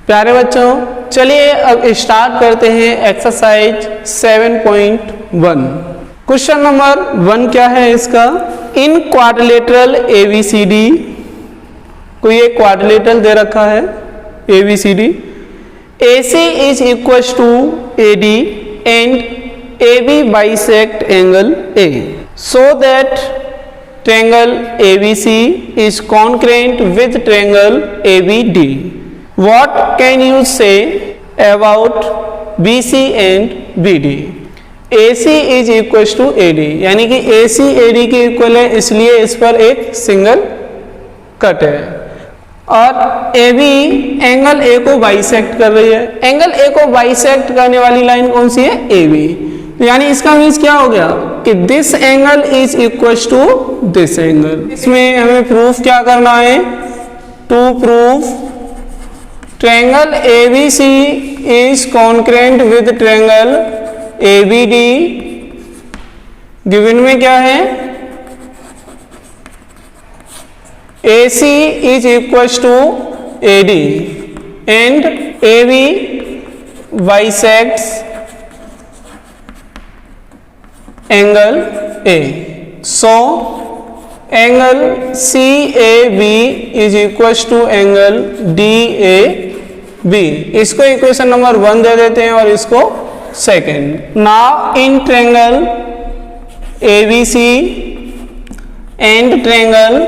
प्यारे बच्चों, चलिए अब स्टार्ट करते हैं एक्सरसाइज 7.1। क्वेश्चन नंबर 1 क्या है इसका? इन क्वाड्रिलेटरल ABCD, कोई एक क्वाड्रिलेटरल दे रखा है ABCD, AC is equals to AD and AB bisect angle A, so that triangle ABC is congruent with triangle ABD. What can you say about BC and BD? AC is equals to AD, यानी कि AC AD के equal है, इसलिए इस पर एक single cut है। और AB एंगल A को बाइसेक्ट कर रही है। एंगल A को बाइसेक्ट करने वाली लाइन कौन सी है? AB। तो यानी इसका मीन्स क्या हो गया कि this angle is equals to this angle. इसमें हमें प्रूफ क्या करना है? To proof triangle ABC is congruent with triangle ABD। Given में क्या है? AC is equals to AD and AB bisects angle A, so angle CAB is equals to angle DAB। इसको equation number 1 दे देते हैं और इसको second. Now in triangle ABC and triangle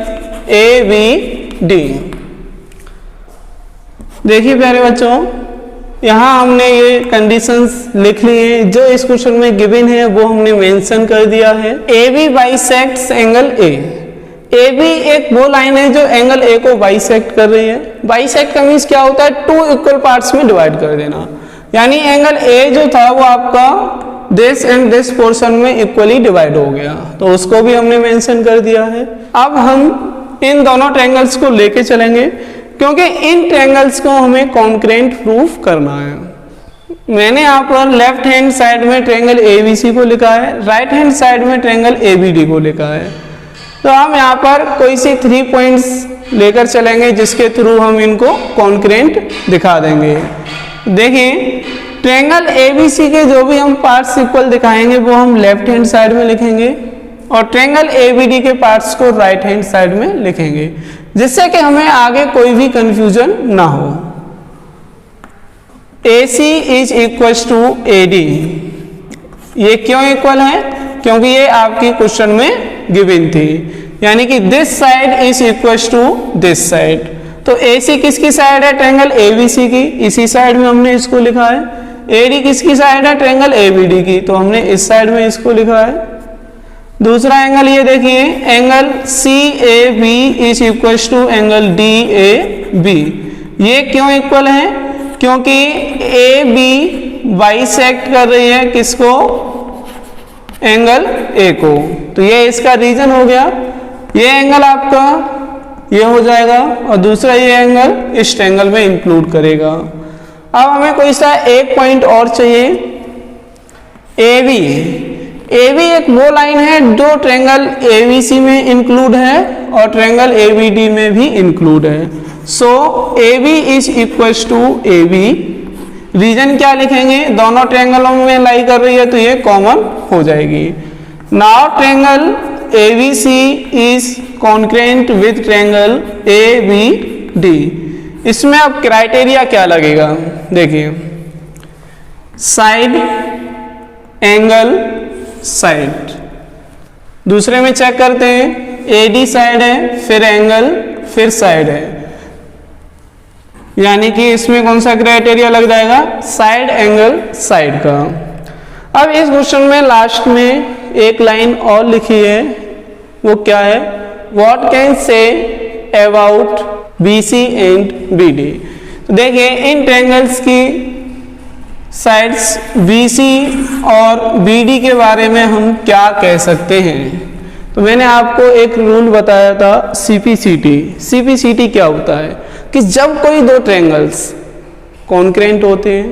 ABD, देखिए प्यारे बच्चों, यहाँ हमने ये कंडीशंस लिख ली है, जो इस क्वेश्चन में गिवन है वो हमने मेंशन कर दिया है। AB bisects angle A। AB एक वो लाइन है जो एंगल A को बाइसेक्ट कर रही है। बाइसेक्ट का मीन्स क्या होता है? टू इक्वल पार्ट्स में डिवाइड कर देना। यानी एंगल A जो था वो आपका दिस एंड दिस पोर्शन में इक्वली डिवाइड हो गया, तो उसको भी हमने मेंशन कर दिया है। अब हम इन दोनों ट्रायंगल्स को लेके चलेंगे, क्योंकि इन ट्रायंगल्स को हमें कॉन्करेंट प्रूफ करना है। मैंने यहाँ पर लेफ्ट हैंड साइड में ट्रायंगल ABC को लिखा है, राइट हैंड साइड में ट्रायंगल ABD को लिखा है। तो हम यहाँ पर कोई सी 3 पॉइंट्स लेकर चलेंगे जिसके थ्रू हम इनको कॉन्करेंट दिखा देंगे। देखिए, ट्रायंगल ABC के जो भी हम पार्ट्स इक्वल दिखाएंगे वो हम लेफ्ट हैंड साइड में लिखेंगे और ट्रायंगल ABD के पार्ट्स को राइट हैंड साइड में लिखेंगे, जिससे कि हमें आगे कोई भी कंफ्यूजन ना हो। AC is equals to AD। ये क्यों इक्वल है? क्योंकि ये आपकी क्वेश्चन में गिवन थी, यानी कि this side is equals to this side. तो AC किसकी साइड है? ट्रायंगल ABC की, इसी साइड में हमने इसको लिखा है। AD किसकी साइड है? ट्रायंगल ABD की, तो हमने इस साइड में इसको लिखा है। दूसरा एंगल ये देखिए, angle CAB is equals to angle DAB। ये क्यों इक्वल है? क्योंकि AB बाइसेक्ट कर रही है किसको? एंगल A को। तो ये इसका रीजन हो गया। ये एंगल आपका ये हो जाएगा और दूसरा ये एंगल इस ट्रायंगल में इंक्लूड करेगा। अब हमें कोई सा एक पॉइंट और चाहिए, AB। AB एक वो लाइन है जो ट्रायंगल ABC में इंक्लूड है और ट्रायंगल ABD में भी इंक्लूड है। So AB is equals to AB। Reason क्या लिखेंगे? दोनों ट्रायंगलों में लाई कर रही है तो ये कॉमन हो जाएगी। Now triangle ABC is concurrent with triangle ABD। इसमें अब क्राइटेरिया क्या लगेगा? देखिए, साइड, एंगल, साइड। दूसरे में चेक करते हैं, AD साइड है, फिर एंगल, फिर साइड है, यानी कि इसमें कौन सा क्राइटेरिया लग जाएगा? साइड, एंगल, साइड का। अब इस क्वेश्चन में लास्ट में एक लाइन और लिखी है, वो क्या है? What can say about BC and BD। तो देखिए, इन ट्रायंगल्स की साइड्स BC और BD के बारे में हम क्या कह सकते हैं? तो मैंने आपको एक रूल बताया था, CPCT। CPCT क्या होता है कि जब कोई दो ट्रायंगल्स कॉन्करेंट होते हैं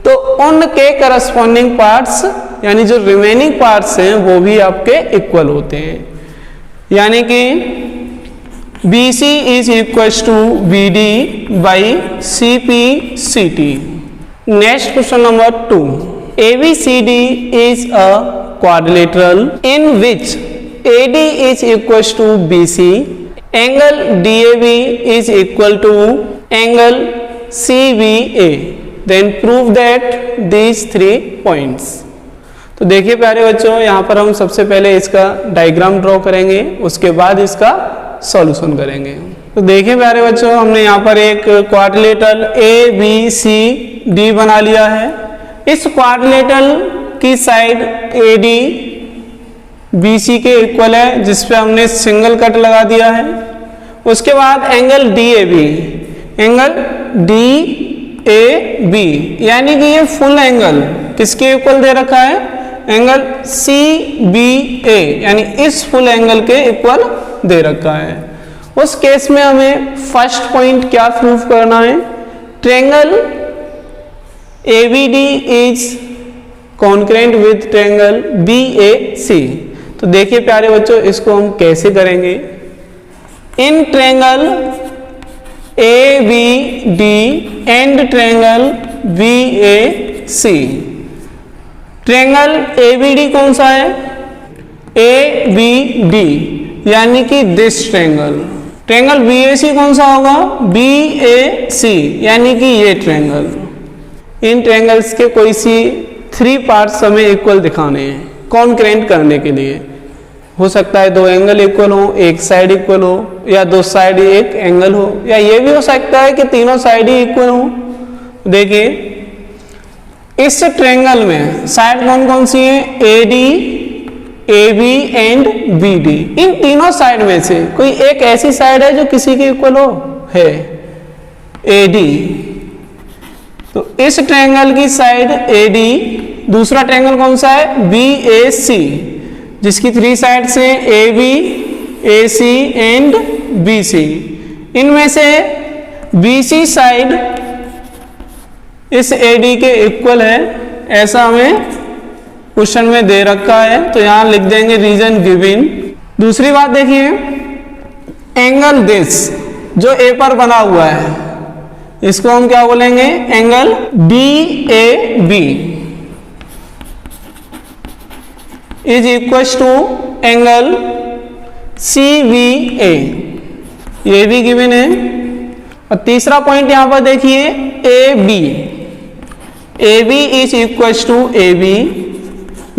तो उनके करस्पॉन्डिंग पार्ट्स, यानी जो रिमेनिंग पार्ट्स हैं, वो भी आपके इक्वल होते हैं। यानी कि BC is equals to BD by CPCT. Next question number 2. ABCD is a quadrilateral in which AD is equals to BC, angle DAB is equal to angle CBA. Then prove that these 3 points. तो देखिए प्यारे बच्चों, यहाँ पर हम सबसे पहले इसका डायग्राम ड्रॉ करेंगे, उसके बाद इसका सॉल्यूशन करेंगे। तो देखिए प्यारे बच्चों, हमने यहाँ पर एक क्वाड्रिलेटरल ABCD बना लिया है। इस क्वाड्रिलेटरल की साइड AD BC के इक्वल है, जिसपे हमने सिंगल कट लगा दिया है। उसके बाद एंगल DAB, एंगल DAB यानी कि ये फुल एंगल किसके इक्वल दे रखा है, एंगल CBA यानी इस फुल एंगल के इक्वल दे रखा है। उस केस में हमें फर्स्ट पॉइंट क्या प्रूव करना है, triangle ABD is concurrent with triangle BAC। तो देखिए प्यारे बच्चों, इसको हम कैसे करेंगे। In triangle ABD and triangle BAC, triangle ABD कौन सा है, ABD यानी कि दिस ट्रायंगल। ट्रायंगल BAC कौन सा होगा, BAC यानी कि ये ट्रायंगल। इन ट्रायंगल्स के कोई सी 3 पार्ट्स हमें इक्वल दिखाने हैं कॉन्करेंट करने के लिए। हो सकता है 2 एंगल इक्वल हो, एक साइड इक्वल हो, या 2 साइड एक एंगल हो, या ये भी हो सकता है कि तीनों साइड ही इक्वल हो। देखिए इस ट्रायंगल में साइड कौन कौन सी है, AD, AB एंड BD। इन तीनों साइड में से कोई एक ऐसी साइड है जो किसी के इक्वल हो, है AD। तो इस ट्रायंगल की साइड AD, दूसरा ट्रायंगल कौन सा है, BAC, जिसकी 3 साइड्स हैं AB, AC एंड BC। इनमें से BC साइड इस AD के इक्वल है, ऐसा हमें क्वेश्चन में दे रखा है। तो यहां लिख देंगे रीजन गिवन। दूसरी बात देखिए, एंगल दिस जो A पर बना हुआ है, इसको हम क्या बोलेंगे, angle DAB is equal to angle CBA, ये भी गिवन है। और तीसरा पॉइंट यहां पर देखिए, AB is equal to AB,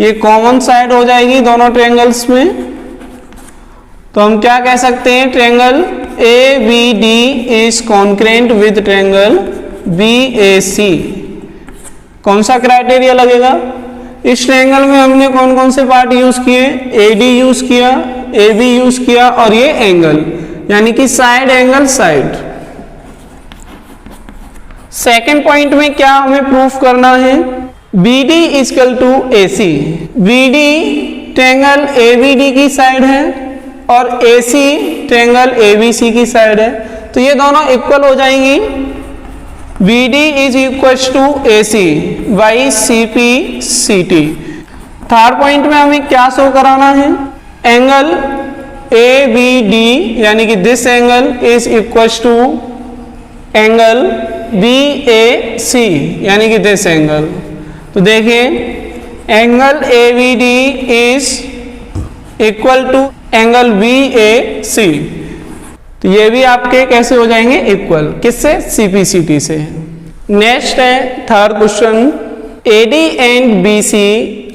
ये कॉमन साइड हो जाएगी दोनों ट्रायंगल्स में। तो हम क्या कह सकते हैं, triangle ABD is concurrent with triangle BAC। कौन सा क्राइटेरिया लगेगा, इस ट्रायंगल में हमने कौन कौन से पार्ट यूज किए, AD यूज किया, AB यूज किया, और ये एंगल यानी कि side angle side. Second point में क्या हमें प्रूफ करना है, BD equal to AC। BD triangle ABD की साइड है और AC ट्रायंगल ABC की साइड है, तो ये दोनों इक्वल हो जाएंगी। BD is equal to AC by CPCT। Third point में हमें क्या शो कराना है, एंगल ABD यानी कि this angle is equal to angle BAC यानी कि दिस एंगल। तो देखिए angle ABD is equal to angle BAC, तो ये भी आपके कैसे हो जाएंगे, इक्वल, किससे, CPCT से। नेक्स्ट है third question, AD and BC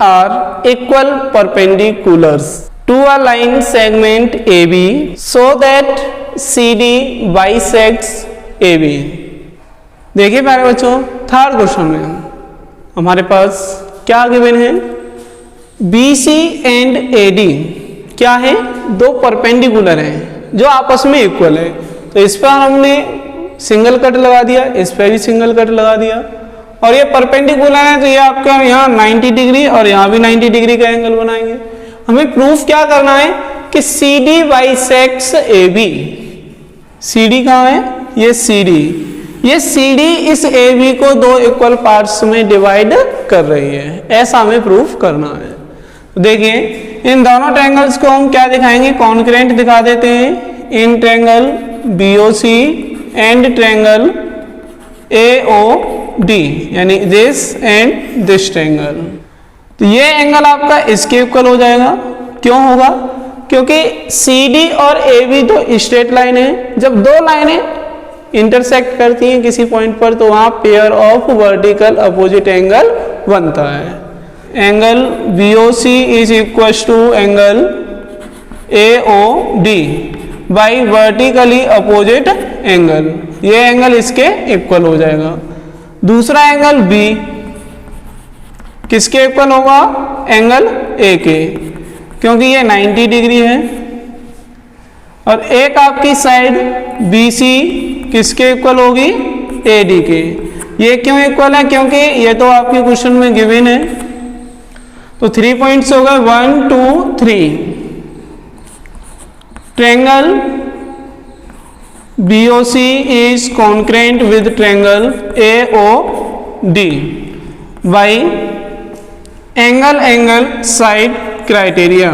are equal perpendiculars to a line segment AB so that CD bisects AB। देखिए प्यारे बच्चों, थर्ड क्वेश्चन में हमारे पास क्या गिवन है, BC एंड AD क्या है, 2 परपेंडिकुलर हैं जो आपस में इक्वल है। तो इस पर हमने सिंगल कट लगा दिया, इस पर भी सिंगल कट लगा दिया, और ये परपेंडिकुलर है तो ये आपका यहाँ 90 डिग्री और यहाँ भी 90 डिग्री का एंगल बनाएंगे। हमें प्रूफ क्या करना है कि CD बाइसेक्ट्स AB। CD कहाँ है, ये CD, ये CD इस AB को 2 इक्वल पार्ट्स में डिवाइड कर रही है, ऐसा हमें प्रूफ करना है। तो देखिए इन दोनों ट्रायंगल्स को हम क्या दिखाएंगे, कॉन्करेंट दिखा देते हैं। In triangle BOC and triangle AOD, यानी दिस एंड दिस ट्रायंगल। तो ये एंगल आपका इसके इक्वल हो जाएगा। क्यों होगा? क्योंकि CD और AB तो स्ट्रेट लाइन है। जब दो लाइनें इंटरसेक्ट करती हैं किसी पॉइंट पर तो वहां pair of vertical opposite angle बनता है। Angle BOC is equal to angle AOD by vertically opposite angle. ये एंगल इसके इक्वल हो जाएगा। दूसरा एंगल B किसके इक्वल होगा? एंगल A के, क्योंकि ये 90 डिग्री है। और एक आपकी साइड BC किसके इक्वल होगी? AD के। ये क्यों इक्वल है? क्योंकि ये तो आपके क्वेश्चन में गिवन है। तो 3 पॉइंट्स हो गए, 1 2 3। Triangle BOC is congruent with triangle AOD by angle side criteria।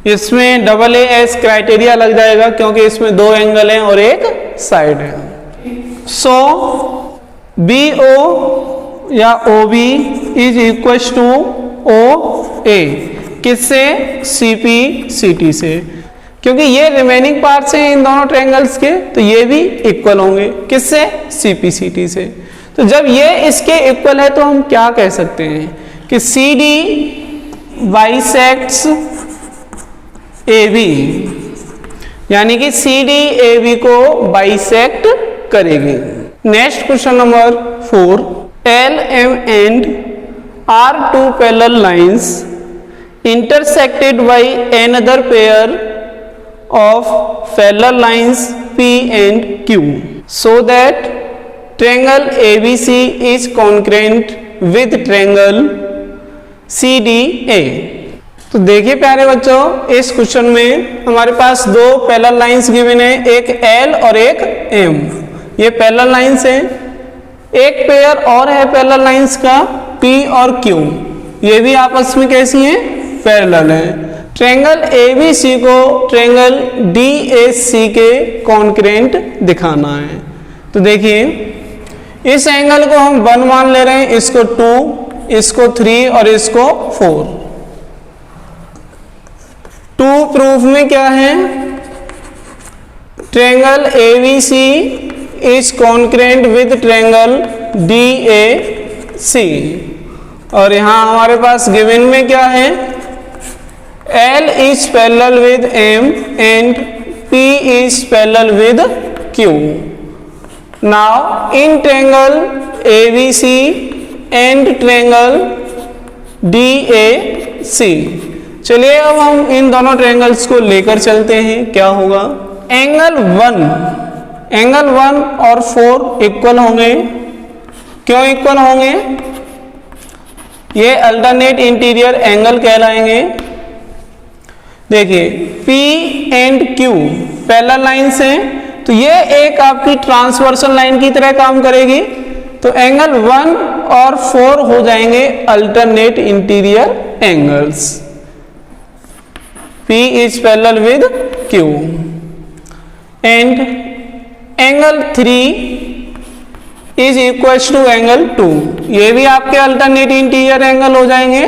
इसमें AAS क्राइटेरिया लग जाएगा क्योंकि इसमें दो एंगल हैं और एक साइड है। सो BO या OB is equal to OA किससे? CP CT से, क्योंकि ये रिमेनिंग पार्ट्स हैं इन दोनों ट्रायंगल्स के, तो ये भी इक्वल होंगे किससे? CP CT से। तो जब ये इसके इक्वल है तो हम क्या कह सकते हैं कि CD बाइसेक्ट्स AB, यानी कि CD AB को बाइसेक्ट करेगी। Next question number 4, LM and R two parallel lines intersected by another pair of parallel lines P and Q so that triangle ABC is congruent with triangle CDA। तो देखिए प्यारे बच्चों, इस question में हमारे पास दो पैरेलल लाइंस गिवन है, एक L और एक M। ये पैरेलल लाइंस हैं। एक पेयर और है पैरेलल लाइंस का P और Q, ये भी आपस में कैसी हैं? पैरेलल है। ट्रायंगल ABC को ट्रायंगल DAC के कॉन्करेंट दिखाना है। तो देखिए इस एंगल को हम 1 मान ले रहे हैं, इसको 2, इसको 3 और इसको 4। 2 प्रूफ में क्या है? Triangle ABC is concurrent with triangle DAC। और यहां हमारे पास गिवन में क्या है? L is parallel with M and P is parallel with Q. Now in triangle ABC and triangle DAC, चलिए अब हम इन दोनों ट्रायंगल्स को लेकर चलते हैं। क्या होगा? एंगल 1 और 4 इक्वल होंगे। क्यों इक्वल होंगे? ये अल्टरनेट इंटीरियर एंगल कहलाएंगे। देखिए P and Q parallel lines हैं, तो ये एक आपकी ट्रांसवर्सल लाइन की तरह काम करेगी। तो एंगल 1 और 4 हो जाएंगे alternate interior angles. P is parallel with Q and angle 3 is equal to angle 2। ये भी आपके अल्टरनेट इंटीरियर एंगल हो जाएंगे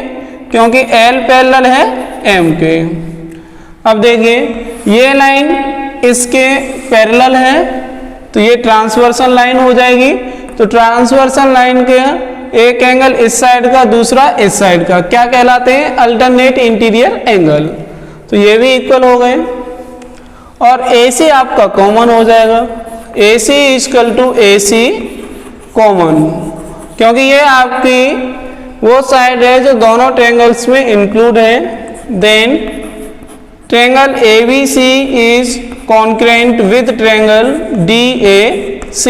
क्योंकि L पैरेलल है M के। अब देखिए ये लाइन इसके पैरेलल है, तो ये ट्रांसवर्सल लाइन हो जाएगी। तो ट्रांसवर्सल लाइन के एक एंगल इस साइड का, दूसरा इस साइड का, क्या कहलाते हैं? Alternate interior angle. तो ये भी इक्वल हो गए। और AC आपका कॉमन हो जाएगा। AC equal to AC common, क्योंकि ये आपकी वो साइड है जो दोनों ट्रायंगल्स में इंक्लूड है। Then triangle ABC is concurrent with triangle DAC।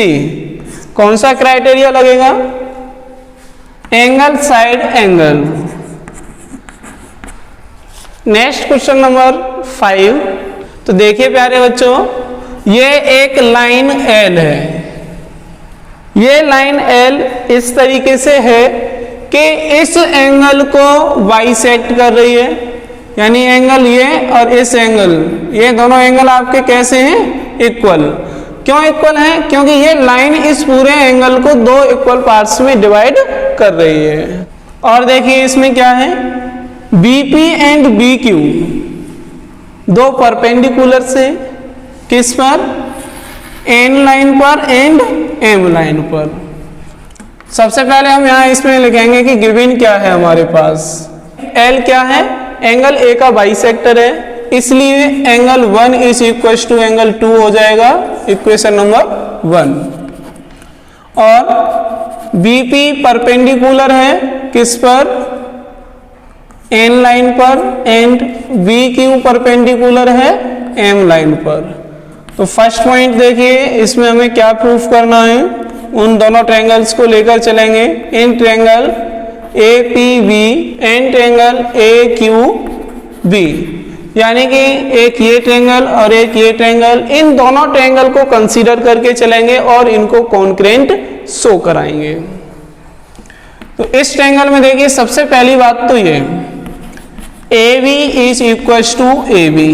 कौन सा क्राइटेरिया लगेगा? Angle side angle. Next question number 5। तो देखिए प्यारे बच्चों, ये एक लाइन L है। ये लाइन L इस तरीके से है कि इस एंगल को बाइसेक्ट कर रही है। यानी एंगल ये और इस एंगल, ये दोनों एंगल आपके कैसे हैं? इक्वल। क्यों इक्वल है? क्योंकि ये लाइन इस पूरे एंगल को दो इक्वल पार्ट्स में डिवाइड कर रही है। और देखिए इसमें क्या है, बीपी एंड बीक्यू दो परपेंडिकुलर से, किस पर? एन लाइन पर एंड एम लाइन पर। सबसे पहले हम यहाँ इसमें लिखेंगे कि गिवन क्या है हमारे पास। एल क्या है? एंगल ए का बाइसेक्टर है, इसलिए angle 1 is equal to angle 2 हो जाएगा, इक्वेशन नंबर 1। और बीपी परपेंडिकुलर है किस पर? एन लाइन पर, एंड बीक्यू परपेंडिकुलर है एम लाइन पर। तो फर्स्ट पॉइंट देखिए, इसमें हमें क्या प्रूफ करना है? उन दोनों ट्रायंगल्स को लेकर चलेंगे। इन triangle A P B and triangle A Q B, यानी कि एक ये ट्रायंगल और एक ये ट्रायंगल, इन दोनों ट्रायंगल को कंसीडर करके चलेंगे और इनको कॉन्करेंट शो कराएंगे। तो इस ट्रायंगल में देखिए सबसे पहली बात तो ये A B is equal to A B,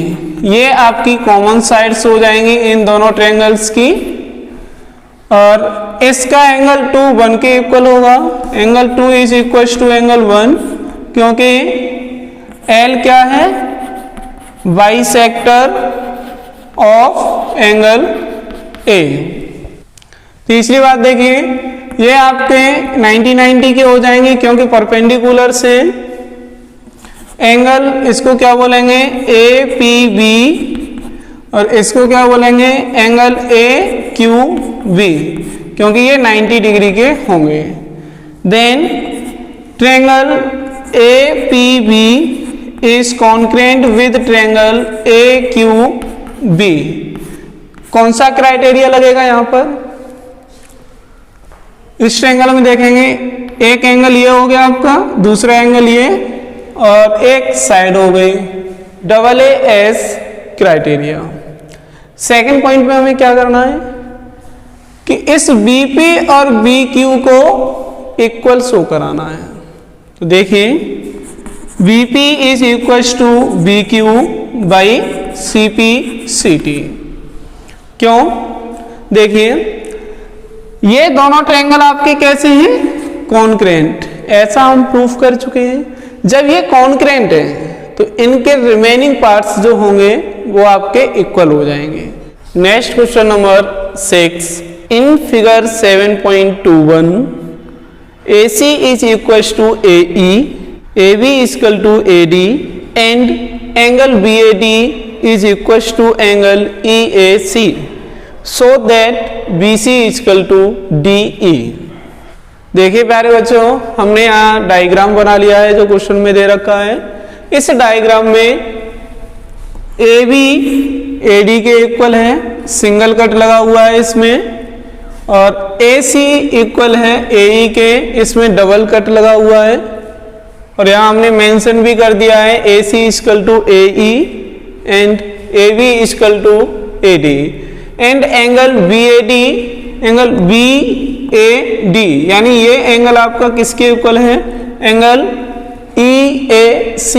ये आपकी कॉमन साइड्स हो जाएंगी इन दोनों ट्रायंगल्स की। और इसका एंगल 2 1 के इक्वल होगा, angle 2 is equal to angle 1, क्योंकि एल क्या है? Bisector of angle A. तीसरी बात देखिए, ये आपके 90-90 के हो जाएंगे क्योंकि परपेंडिकुलर से। एंगल इसको क्या बोलेंगे? ए पी बी, और इसको क्या बोलेंगे? एंगल ए क्यू बी, क्योंकि ये 90 डिग्री के होंगे। Then triangle A P B is concurrent with triangle A Q B. कौन सा क्राइटेरिया लगेगा यहाँ पर? इस ट्रायंगल में देखेंगे एक एंगल ये हो गया आपका, दूसरा एंगल ये, और एक साइड हो गई, double A S criteria. Second point में हमें क्या करना है कि इस बीपी और बीक्यू को इक्वल शो कराना है। तो देखिए BP is equal to BQ by CP CT. क्यों? देखिए ये दोनों ट्रायंगल आपके कैसे हैं? कॉन्करेंट। ऐसा हम प्रूफ कर चुके हैं। जब ये कॉन्करेंट है तो इनके रिमेनिंग पार्ट्स जो होंगे वो आपके इक्वल हो जाएंगे। Next question number 6, in figure 7.21 AC is equals to AE, AB is equal to AD and angle BAD is equals to angle EAC, so that BC is equal to DE। देखिए प्यारे बच्चों, हमने यहाँ diagram बना लिया है जो question में दे रखा है। इस डायग्राम में AB AD के इक्वल है, सिंगल कट लगा हुआ है इसमें, और AC इक्वल है AE के, इसमें डबल कट लगा हुआ है। और यहाँ हमने मेंशन भी कर दिया है AC equal to AE and AB equal to AD and angle BAD, angle BAD, यानी ये एंगल आपका किसके इक्वल है? एंगल EAC,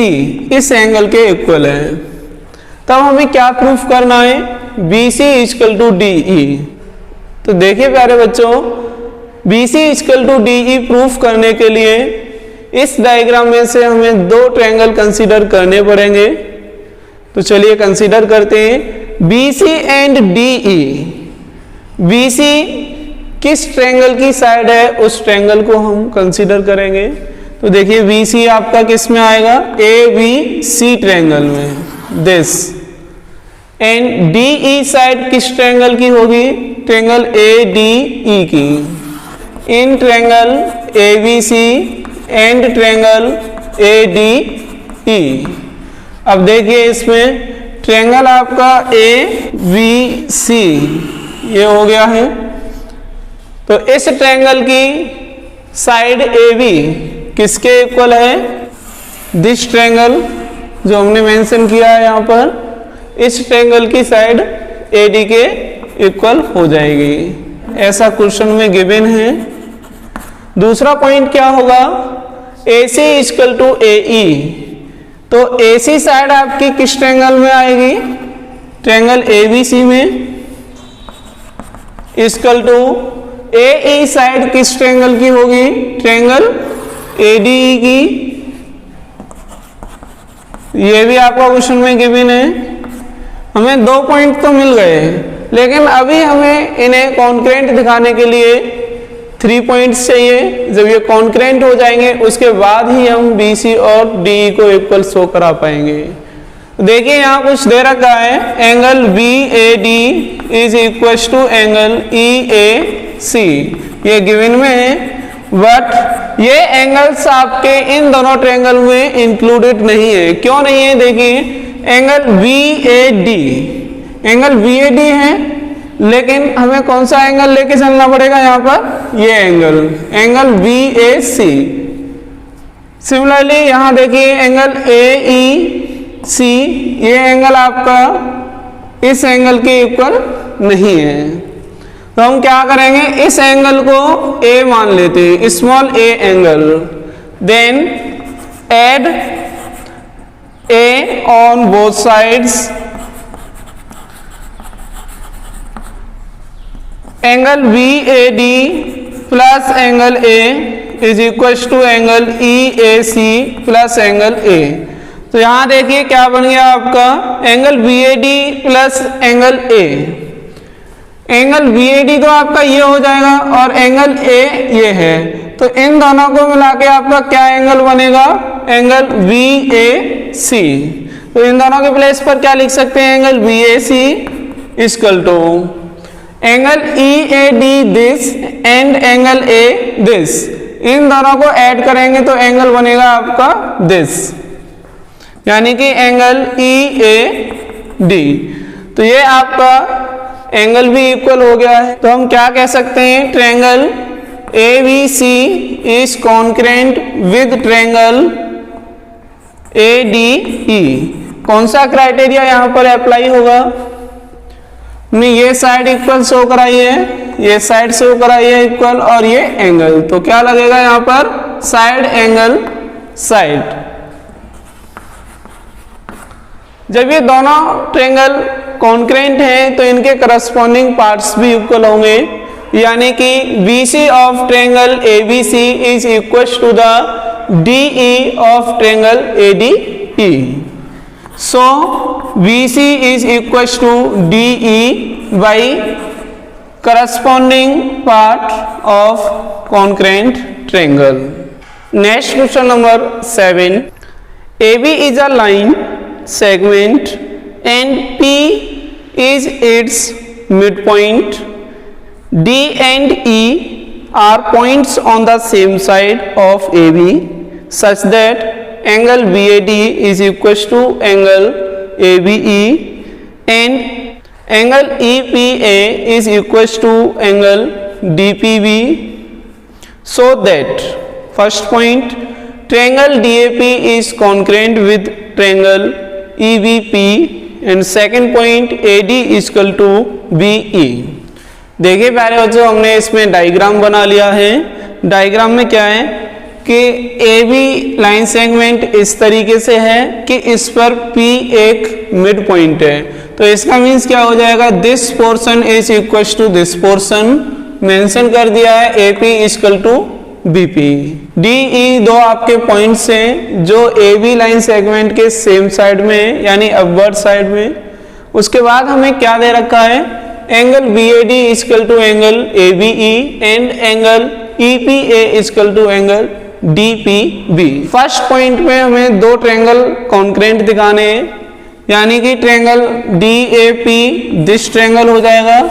इस एंगल के इक्वल है। तब हमें क्या प्रूफ करना है? BC equal to DE। तो देखिए प्यारे बच्चों, BC equal to DE proof करने के लिए इस डायग्राम में से हमें दो ट्रायंगल कंसीडर करने पड़ेंगे। तो चलिए कंसीडर करते हैं BC एंड DE। BC किस ट्रायंगल की साइड है उस ट्रायंगल को हम कंसीडर करेंगे। तो देखिए BC आपका किस में आएगा? ABC ट्रायंगल में, दिस। एंड DE साइड किस ट्रायंगल की होगी? ट्रायंगल ADE की। In triangle ABC and triangle ADE। अब देखिए इसमें ट्रायंगल आपका ABC ये हो गया है। तो इस ट्रायंगल की साइड AB किसके इक्वल है? दिस ट्रायंगल जो हमने मेंशन किया है यहाँ पर, इस ट्रायंगल की साइड AD के इक्वल हो जाएगी। ऐसा क्वेश्चन में गिवन है। दूसरा पॉइंट क्या होगा? AC equal to AE। तो AC साइड आपकी किस ट्रायंगल में आएगी? ट्रायंगल ABC में। इक्वल टू AE साइड किस ट्रायंगल की होगी? ट्रायंगल ADE की। ये भी आपका क्वेश्चन में गिवन है। हमें 2 पॉइंट तो मिल गए, लेकिन अभी हमें इन्हें कॉन्करेंट दिखाने के लिए 3 पॉइंट्स चाहिए। जब ये कॉन्करेंट हो जाएंगे उसके बाद ही हम BC और DE को इक्वल शो करा पाएंगे। देखिए यहाँ कुछ दे रखा है, angle BAD is equal to angle EAC, ये गिवन में है, बट ये एंगल्स आपके इन दोनों ट्रायंगल में इंक्लूडेड नहीं है। क्यों नहीं है? देखिए एंगल BAD है, लेकिन हमें कौन सा एंगल लेके चलना पड़ेगा यहाँ पर? ये एंगल BAC। सिमिलरली यहाँ देखिए एंगल AEC, ये एंगल आपका इस एंगल के इक्वल नहीं है। तो हम क्या करेंगे, इस एंगल को A मान लेते हैं, small a angle, then add A on both sides, angle BAD plus angle A is equal to angle EAC plus angle A। तो यहां देखिए क्या बन गया आपका, angle BAD plus angle A। Angle BAD तो आपका ये हो जाएगा और एंगल A ये है, तो इन दोनों को मिला के आपका क्या एंगल बनेगा? Angle BAC। तो इन दोनों के प्लेस पर क्या लिख सकते हैं? Angle BAC equal to angle EAD this and angle A this. इन दोनों को ऐड करेंगे तो एंगल बनेगा आपका दिस, यानी कि एंगल EAD। तो ये आपका एंगल भी इक्वल हो गया है। तो हम क्या कह सकते हैं? Triangle ABC is concurrent with triangle ADE। कौन सा क्राइटेरिया यहाँ पर अप्लाई होगा? हमने ये साइड इक्वल शो कराई है, ये साइड शो कराई है इक्वल, और ये एंगल, तो क्या लगेगा यहाँ पर? Side angle side. जब ये दोनों ट्रायंगल कॉन्करेंट हैं तो इनके करस्पॉन्डिंग पार्ट्स भी इक्वल होंगे, यानी कि BC of triangle ABC is equal to the DE of triangle ADE। So BC is equal to DE by corresponding part of concurrent triangle. Next question number 7। AB is a line segment and P is its midpoint. D and E are points on the same side of AB such that angle BAD is equal to angle ABE and angle EPA is equal to angle DPB, so that first point, triangle DAP is congruent with triangle EBP and second point AD is equal to BE। देखिए प्यारे बच्चों, हमने इसमें diagram बना लिया है। Diagram में क्या है कि AB लाइन सेगमेंट इस तरीके से है कि इस पर P एक मिड पॉइंट है, तो इसका मीन्स क्या हो जाएगा? This portion is equal to this portion, mention कर दिया है AP is equal to BP। DE दो आपके पॉइंट्स हैं जो AB लाइन सेगमेंट के सेम साइड में यानी अपवर्ड साइड में। उसके बाद हमें क्या दे रखा है? Angle BAD is equal to angle ABE and angle EPA is equal to angle DPB। First point में हमें दो ट्रायंगल कॉन्करेंट दिखाने हैं, यानी कि ट्रायंगल DAP दिस ट्रायंगल हो जाएगा,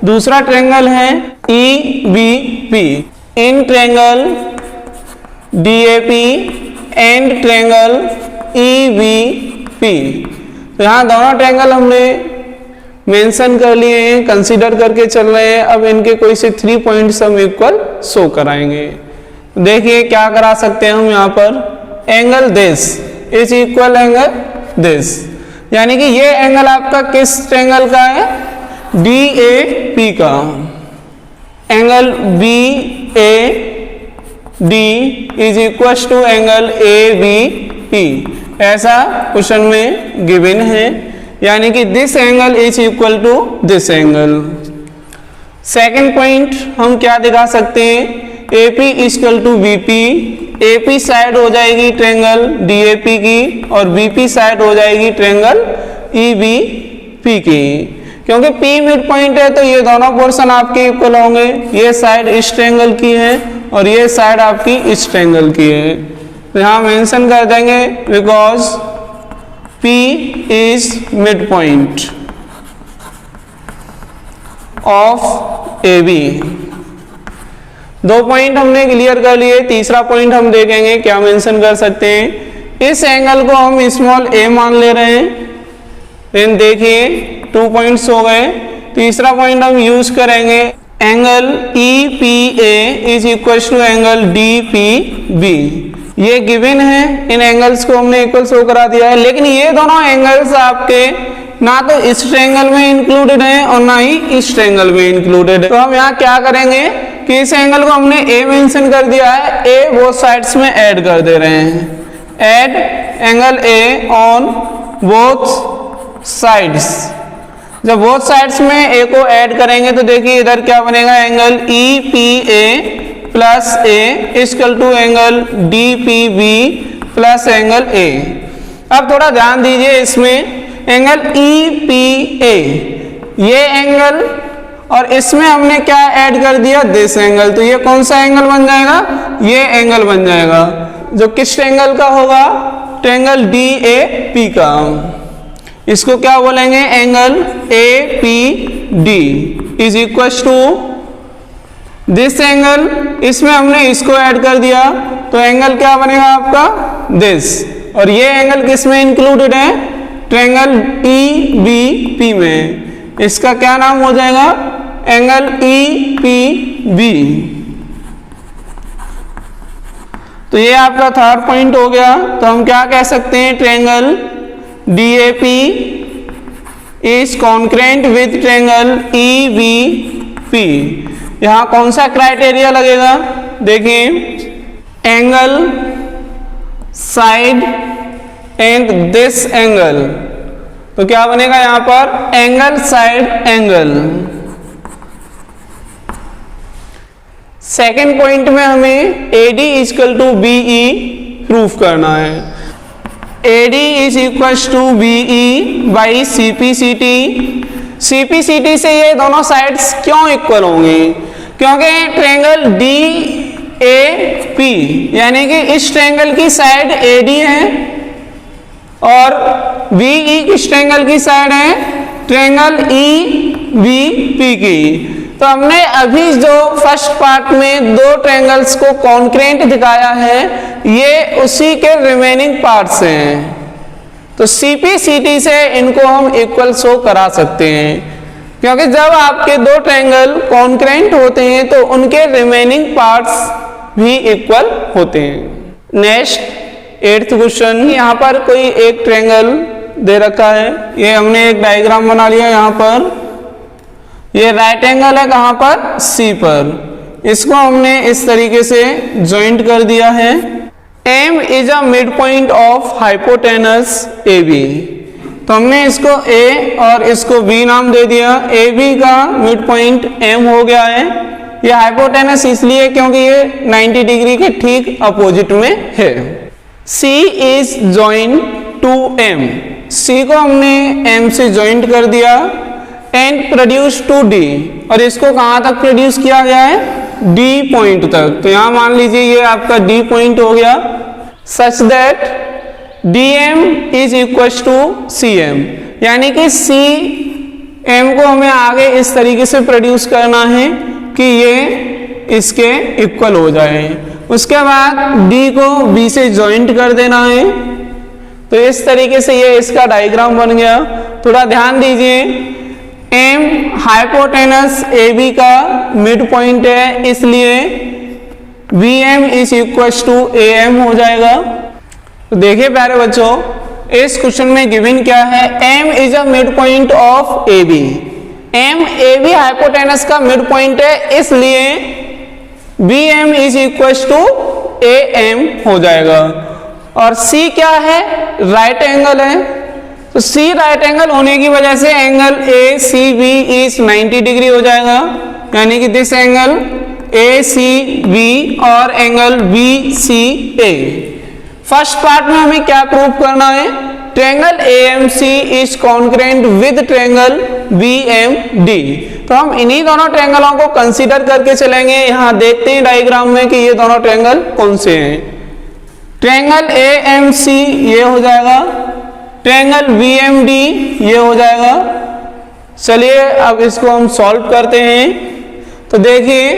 दूसरा ट्रायंगल है EBP। In triangle DAP and triangle EBP, तो यहाँ दोनों ट्रायंगल हमने मेंशन कर लिए हैं, कंसीडर करके चल रहे हैं। अब इनके कोई से 3 पॉइंट्स हम इक्वल शो कराएंगे। देखिए क्या करा सकते हैं हम यहाँ पर, angle this is equal angle this, यानी कि ये एंगल आपका किस ट्रायंगल का है? DAP का। Angle BAD is equal to angle ABP, ऐसा क्वेश्चन में गिवन है, यानी कि this angle is equal to this angle. Second point हम क्या दिखा सकते हैं, AP equal to BP। AP side हो जाएगी ट्रायंगल DAP की और BP साइड हो जाएगी ट्रायंगल EBP की। क्योंकि P मिड पॉइंट है तो ये दोनों पोर्शन आपके इक्वल होंगे। ये साइड इस ट्रायंगल की है और ये साइड आपकी इस ट्रायंगल की है, तो यहाँ मेंशन कर देंगे because P is mid point of AB। दो पॉइंट हमने क्लियर कर लिए, तीसरा पॉइंट हम देखेंगे क्या मेंशन कर सकते हैं। इस एंगल को हम स्मॉल a मान ले रहे हैं, देन देखिए 2 पॉइंट्स हो गए। तीसरा पॉइंट हम यूज करेंगे angle EPA is equal to angle DPB। ये गिवन है, इन एंगल्स को हमने इक्वल शो करा दिया है, लेकिन ये दोनों एंगल्स आपके ना तो इस ट्रायंगल में इंक्लूडेड है और ना ही इस ट्रायंगल में इंक्लूडेड है। तो हम यहाँ क्या करेंगे कि इस एंगल को हमने A मेंशन कर दिया है, A बोथ साइड्स में ऐड कर दे रहे हैं। Add angle A on both sides. जब बोथ साइड्स में A को ऐड करेंगे तो देखिए इधर क्या बनेगा, angle EPA plus A equal to angle DPB plus angle A। अब थोड़ा ध्यान दीजिए, इसमें एंगल EPA ये एंगल और इसमें हमने क्या ऐड कर दिया, दिस एंगल। तो ये कौन सा एंगल बन जाएगा, ये एंगल बन जाएगा जो किस एंगल का होगा, ट्रायंगल DAP का। इसको क्या बोलेंगे, angle APD is equal to this angle. इसमें हमने इसको ऐड कर दिया तो एंगल क्या बनेगा आपका, दिस। और ये एंगल किस में इंक्लूडेड है, ट्रायंगल EBP में। इसका क्या नाम हो जाएगा, एंगल EPB। तो ये आपका थर्ड पॉइंट हो गया। तो हम क्या कह सकते हैं, triangle DAP is concurrent with triangle EBP। यहां कौन सा क्राइटेरिया लगेगा, देखिए angle side and this angle. तो क्या बनेगा यहां पर, angle side angle. Second point में हमें AD equal to BE proof करना है। AD is equal to BE by CPCT। CPCT से ये दोनों साइड्स क्यों इक्वल होंगी, क्योंकि ट्रायंगल DAP यानी कि इस ट्रायंगल की साइड AD है और BE किस ट्रायंगल की साइड है, ट्रायंगल EBP की। तो हमने अभी जो फर्स्ट पार्ट में दो ट्रायंगल्स को कॉन्करेंट दिखाया है, ये उसी के रिमेनिंग पार्ट्स हैं। तो CPCT से इनको हम इक्वल शो करा सकते हैं, क्योंकि जब आपके दो ट्रायंगल कॉन्करेंट होते हैं तो उनके रिमेनिंग पार्ट्स भी इक्वल होते हैं। नेक्स्ट 8th क्वेश्चन, यहाँ पर कोई एक ट्रायंगल दे रखा है, ये हमने एक डायग्राम बना लिया। यहाँ पर ये राइट एंगल है, कहाँ पर, C पर। इसको हमने इस तरीके से ज्वाइंट कर दिया है। M is a mid point of hypotenuse AB। तो हमने इसको A और इसको B नाम दे दिया। AB का मिड पॉइंट M हो गया है। ये हाइपोटेनस इसलिए क्योंकि ये 90 डिग्री के ठीक अपोजिट में है। C is join to M। C को हमने M से ज्वाइंट कर दिया एंड प्रोड्यूस टू D। और इसको कहां तक प्रोड्यूस किया गया है, D पॉइंट तक। तो यहां मान लीजिए ये आपका D पॉइंट हो गया, such that DM is equal to CM। यानी कि CM को हमें आगे इस तरीके से प्रोड्यूस करना है कि ये इसके इक्वल हो जाए। उसके बाद D को B से ज्वाइंट कर देना है। तो इस तरीके से ये इसका डायग्राम बन गया। थोड़ा ध्यान दीजिए, M हाइपोटेनस AB का मिड पॉइंट है, इसलिए VM is equal to AM हो जाएगा। तो देखिए प्यारे बच्चों, इस क्वेश्चन में गिवन क्या है, M is a mid point of AB। M AB hypotenuse का मिड पॉइंट है, इसलिए BM is equal to AM हो जाएगा। और C क्या है, राइट एंगल है, तो C राइट एंगल होने की वजह से एंगल ACB इज 90 डिग्री हो जाएगा, यानी कि दिस एंगल ACB और एंगल BCA। फर्स्ट पार्ट में हमें क्या प्रूव करना है, triangle AMC is congruent with triangle BMD। तो हम इन्हीं दोनों ट्रायंगलों को कंसीडर करके चलेंगे। यहां देखते हैं डायग्राम में कि ये दोनों ट्रायंगल कौन से हैं। ट्रायंगल AMC ये हो जाएगा, ट्रायंगल BMD ये हो जाएगा। चलिए अब इसको हम सॉल्व करते हैं। तो देखिए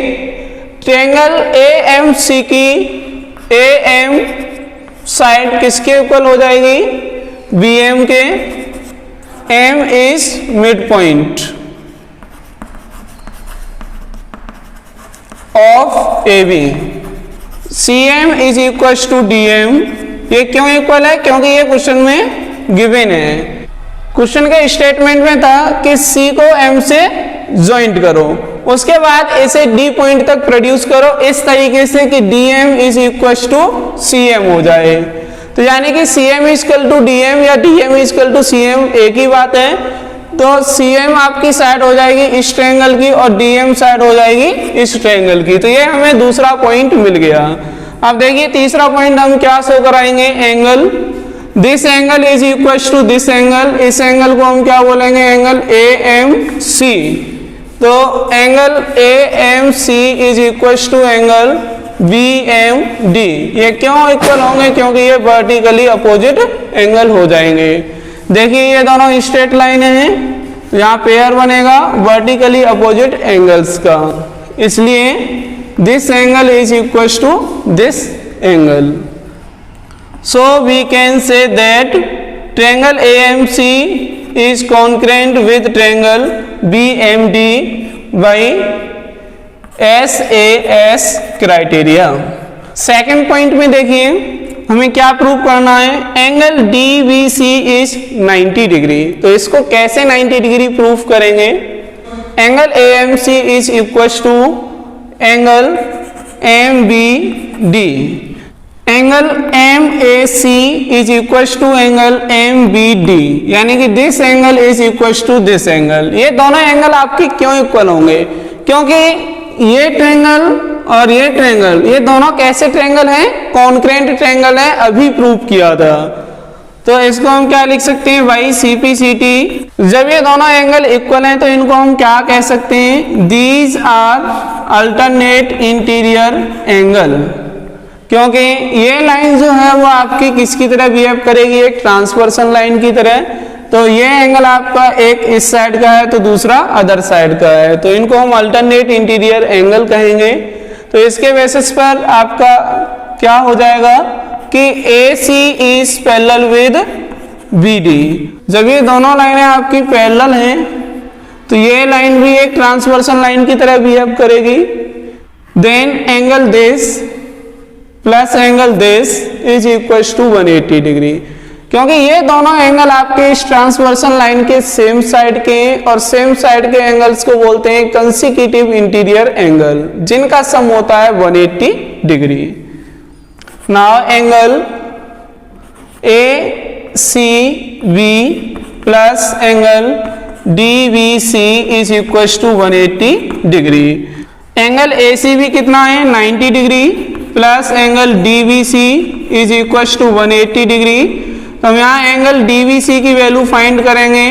ट्रायंगल AMC की AM साइड किसके इक्वल हो जाएगी, BM के। M is mid point of AB, CM is equal to DM। ये क्यों इक्वल है, क्योंकि ये क्वेश्चन में गिवन है। क्वेश्चन के स्टेटमेंट में था कि C को M से ज्वाइंट करो, उसके बाद इसे D पॉइंट तक प्रोड्यूस करो इस तरीके से कि DM is equal to CM हो जाए। तो यानी कि CM इक्वल टू DM या DM इक्वल टू CM एक ही बात है। तो CM आपकी साइड हो जाएगी इस ट्रायंगल की और DM साइड हो जाएगी इस ट्रायंगल की। तो ये हमें दूसरा पॉइंट मिल गया। अब देखिए तीसरा पॉइंट हम क्या शो कराएंगे, angle, this angle is equal to this angle. इस एंगल को हम क्या बोलेंगे, एंगल AMC। तो angle AMC is equal to angle BMD। ये क्यों इक्वल होंगे, क्योंकि ये वर्टिकली अपोजिट एंगल हो जाएंगे। देखिए ये दोनों स्ट्रेट लाइन है, यहाँ पेयर बनेगा वर्टिकली अपोजिट एंगल्स का, इसलिए this angle is equal to this angle. So we can say that triangle AMC is congruent with triangle BMD by SAS criteria. Second point में देखिए हमें क्या प्रूव करना है, एंगल DBC इज 90 डिग्री। तो इसको कैसे 90 डिग्री प्रूव करेंगे, angle AMC is equal to angle MBD, angle MAC is equal to angle MBD, यानी कि this angle is equal to this angle. ये दोनों एंगल आपके क्यों इक्वल होंगे, क्योंकि ये ट्रायंगल और ये ट्रायंगल, ये दोनों कैसे ट्रायंगल हैं, कॉन्ग्रुएंट ट्रायंगल है, अभी प्रूव किया था। तो इसको हम क्या लिख सकते हैं, बाई CPCT। जब ये दोनों एंगल इक्वल हैं तो इनको हम क्या कह सकते हैं, these are alternate interior angle, क्योंकि ये लाइन जो है वो आपकी किसकी तरह बिहेव करेगी, एक ट्रांसवर्सल लाइन की तरह। तो ये एंगल आपका एक इस साइड का है तो दूसरा अदर साइड का है, तो इनको हम अल्टरनेट इंटीरियर एंगल कहेंगे। तो इसके बेसिस पर आपका क्या हो जाएगा कि AC is parallel with BD। जब ये दोनों लाइनें आपकी पैरेलल हैं तो ये लाइन भी एक ट्रांसवर्सल लाइन की तरह बिहेव करेगी। Then angle this plus angle this is equal to 180 degree, क्योंकि ये दोनों एंगल आपके इस ट्रांसवर्सल लाइन के सेम साइड के हैं और सेम साइड के एंगल्स को बोलते हैं कंसेक्यूटिव इंटीरियर एंगल, जिनका सम होता है 180 degree. Now angle ACB plus angle DBC is equal to 180 degree. Angle ACB कितना है, 90 degree, plus angle DBC is equal to 180 degree. तो हम यहाँ एंगल DBC की वैल्यू फाइंड करेंगे,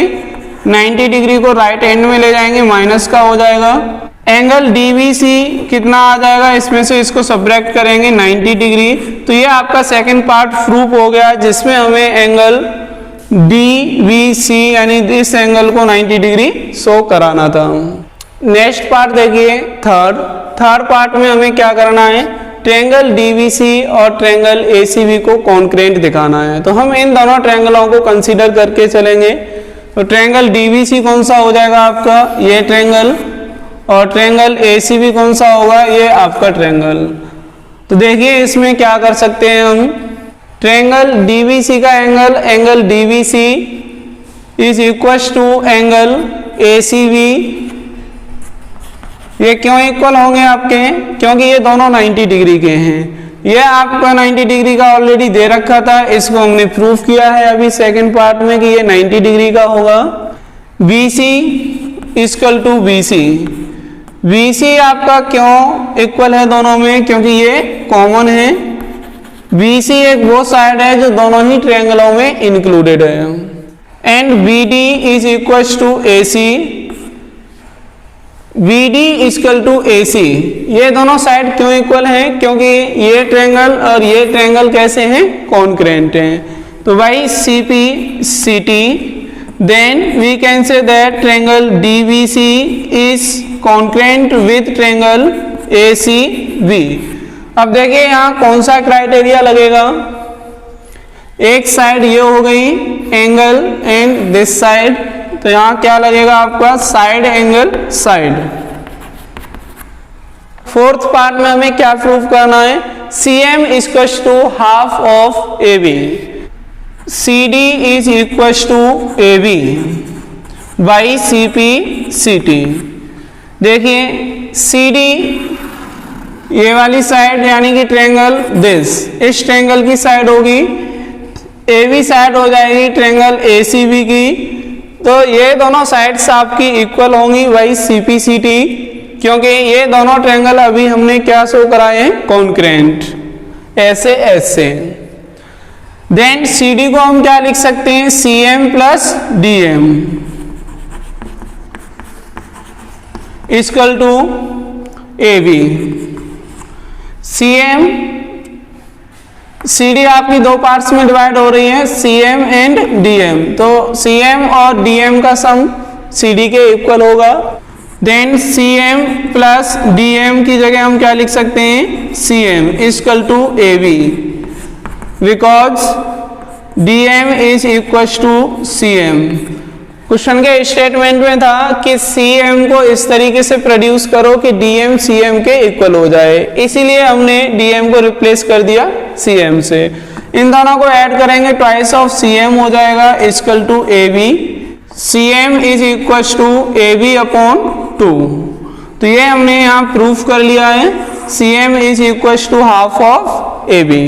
90 डिग्री को राइट हैंड में ले जाएंगे, माइनस का हो जाएगा। एंगल DBC कितना आ जाएगा, इसमें से इसको सब्ट्रैक्ट करेंगे 90 डिग्री। तो ये आपका सेकंड पार्ट प्रूफ हो गया, जिसमें हमें एंगल DBC यानी इस एंगल को 90 डिग्री शो कराना था। नेक्स्ट पार्ट देखिए थर्ड पार्ट में हमें क्या करना है, ट्रायंगल DBC और ट्रायंगल ACB को कॉन्ग्रुएंट दिखाना है। तो हम इन दोनों ट्रायंगलों को कंसीडर करके चलेंगे। तो ट्रायंगल DBC कौन सा हो जाएगा आपका, ये ट्रायंगल, और ट्रायंगल ACB कौन सा होगा, ये आपका ट्रायंगल। तो देखिए इसमें क्या कर सकते हैं हम, ट्रायंगल DBC का angle DBC is equal to angle ACB। ये क्यों इक्वल होंगे आपके, क्योंकि ये दोनों 90 डिग्री के हैं, ये आपका 90 डिग्री का ऑलरेडी दे रखा था, इसको हमने प्रूव किया है अभी सेकंड पार्ट में कि ये 90 डिग्री का होगा। BC equal to BC, BC आपका क्यों इक्वल है दोनों में, क्योंकि ये कॉमन है। BC एक वो साइड है जो दोनों ही ट्रायंगलों में इंक्लूडेड है। And BD is equal to AC, BD equal to AC, ये दोनों साइड क्यों इक्वल हैं, क्योंकि ये ट्रायंगल और ये ट्रायंगल कैसे हैं, कॉन्करेंट हैं। तो भाई CP CT, then we can say that triangle DBC is congruent with triangle ACB। अब देखिए यहाँ कौन सा क्राइटेरिया लगेगा, एक साइड ये हो गई एंगल एंड दिस साइड, तो यहाँ क्या लगेगा आपका side angle side. Fourth part में हमें क्या प्रूव करना है, CM equal to half of AB, CD is equal to AB by CP CT। देखिए CD ये वाली साइड यानी कि ट्रायंगल दिस, इस ट्रायंगल की साइड होगी, AB साइड हो जाएगी ट्रायंगल ACB की, तो ये दोनों साइड्स आपकी इक्वल होंगी बाई CP CT, क्योंकि ये दोनों ट्रायंगल अभी हमने क्या शो कराए हैं, कॉन्करेंट, ऐसे ऐसे। देन CD को हम क्या लिख सकते हैं, CM plus DM equal to AB। CM CD आपकी दो पार्ट्स में डिवाइड हो रही है, CM एंड DM, तो CM और DM का सम CD के इक्वल होगा। देन CM प्लस DM की जगह हम क्या लिख सकते हैं, CM equal to AB, because DM is equal to CM। Question के स्टेटमेंट में था कि CM को इस तरीके से प्रोड्यूस करो कि DM CM के इक्वल हो जाए, इसीलिए हमने DM को रिप्लेस कर दिया CM से। इन दोनों को ऐड करेंगे, ट्वाइस ऑफ CM हो जाएगा equal to AB, CM is equal to AB upon 2। तो ये हमने यहाँ प्रूफ कर लिया है, CM is equal to half of AB।